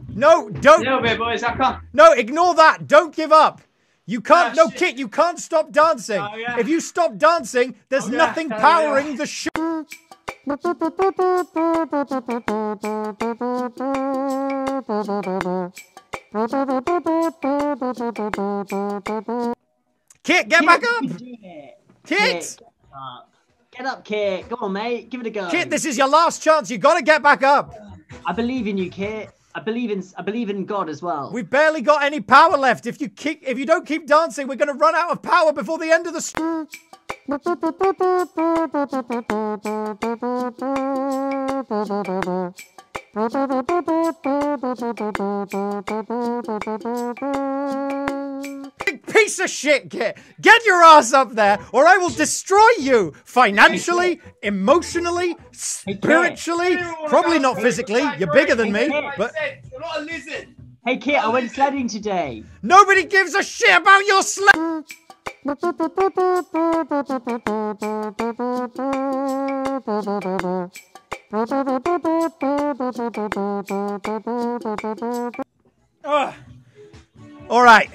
No, don't. A little bit, boys. I can't. No, ignore that. Don't give up. You can't. No, Kit, you can't stop dancing. Oh, yeah. If you stop dancing, there's nothing powering the show. Kit, get back up! Kit! Get up, Kit. Come on, mate. Give it a go. Kit, this is your last chance. You got to get back up. I believe in you, Kit. I believe in God as well. We've barely got any power left. If you don't keep dancing, we're going to run out of power before the end of the Piece of shit, Kit. Get your ass up there, or I will destroy you financially, emotionally, spiritually, probably not physically. You're bigger than me, but you're not a lizard. Hey, Kit, I went sledding today. Nobody gives a shit about your sled. All right.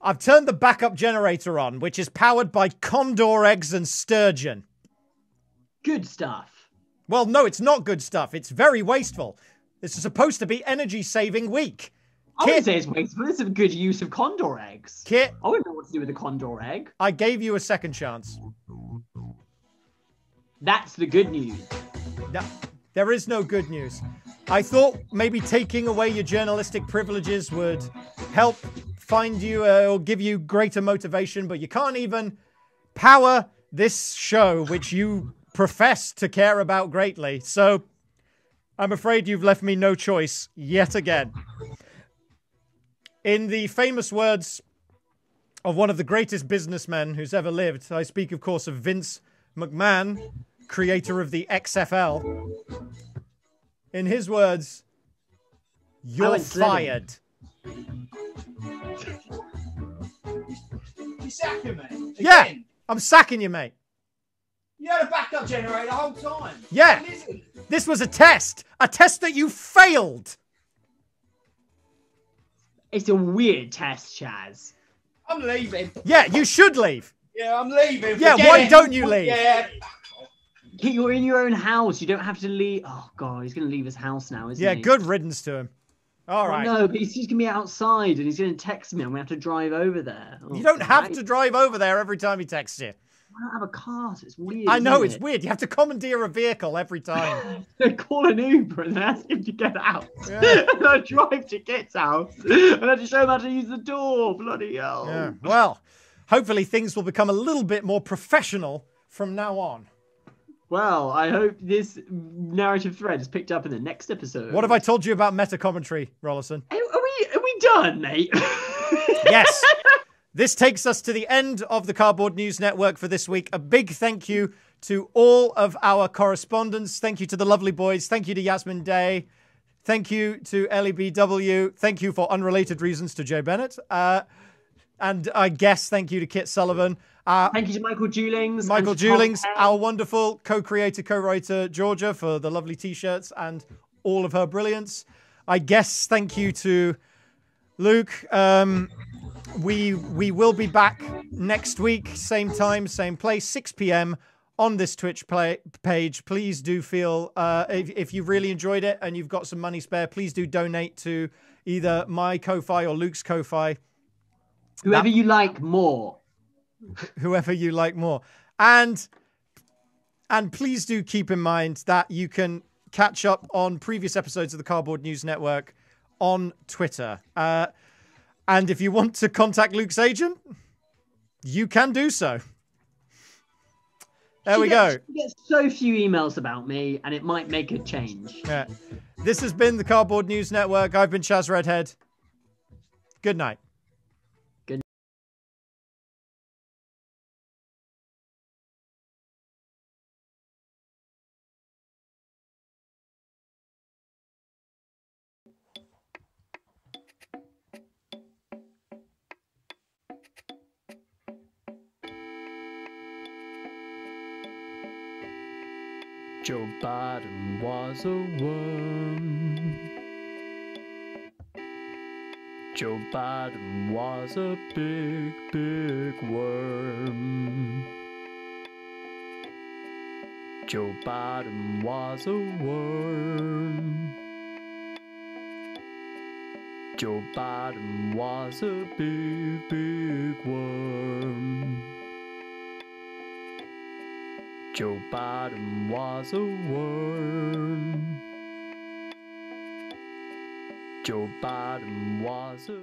I've turned the backup generator on, which is powered by condor eggs and sturgeon. Good stuff. Well, no, it's not good stuff. It's very wasteful. This is supposed to be energy-saving week. I wouldn't say it's wasteful. It's a good use of condor eggs. Kit, I wouldn't know what to do with a condor egg. I gave you a second chance. That's the good news. No, there is no good news. I thought maybe taking away your journalistic privileges would help find you or give you greater motivation, but you can't even power this show, which you profess to care about greatly. So I'm afraid you've left me no choice yet again. In the famous words of one of the greatest businessmen who's ever lived, I speak, of course, of Vince McMahon, creator of the XFL. In his words, you're fired. You sacking me? Yeah, I'm sacking you, mate. You had a backup generator the whole time. Yeah, this was a test that you failed. It's a weird test, Chazz. I'm leaving. Yeah, you should leave. Yeah, I'm leaving. Yeah, why don't you leave? Yeah. You're in your own house. You don't have to leave. Oh, God, he's going to leave his house now, isn't he? Yeah, good riddance to him. All right. No, but he's just going to be outside and he's going to text me and we have to drive over there. You don't have to drive over there every time he texts you. I don't have a car, so it's weird. I know, it's weird. You have to commandeer a vehicle every time. Call an Uber and then ask him to get out. Yeah. And I drive to Kit's house and I have to show him how to use the door. Bloody hell. Yeah. Well, hopefully things will become a little bit more professional from now on. Well, I hope this narrative thread is picked up in the next episode. What have I told you about meta commentary, Rollason? Are we done, mate? Yes. This takes us to the end of the Cardboard News Network for this week. A big thank you to all of our correspondents. Thank you to the lovely boys. Thank you to Yasmin Day. Thank you to Ellie BW. Thank you for unrelated reasons to Joe Bennett. And I guess thank you to Kit Sullivan. Thank you to Michael Julings. Michael Julings, our wonderful co-creator, co-writer, Georgia, for the lovely T-shirts and all of her brilliance. I guess thank you to Luke. We will be back next week, same time, same place, 6 p.m. on this Twitch page. Please do feel, if you really enjoyed it and you've got some money spare, please do donate to either my Ko-Fi or Luke's Ko-Fi. Whoever you like more. Whoever you like more. And please do keep in mind that you can catch up on previous episodes of the Cardboard News Network on Twitter. And if you want to contact Luke's agent, you can do so. There we go. She gets so few emails about me, and it might make a change. Yeah. This has been the Cardboard News Network. I've been Chazz Redhead. Good night. Joe Biden was a worm. Joe Biden was a big, big worm. Joe Biden was a worm. Joe Biden was a big, big worm. Joe Biden was a worm. Joe Biden was a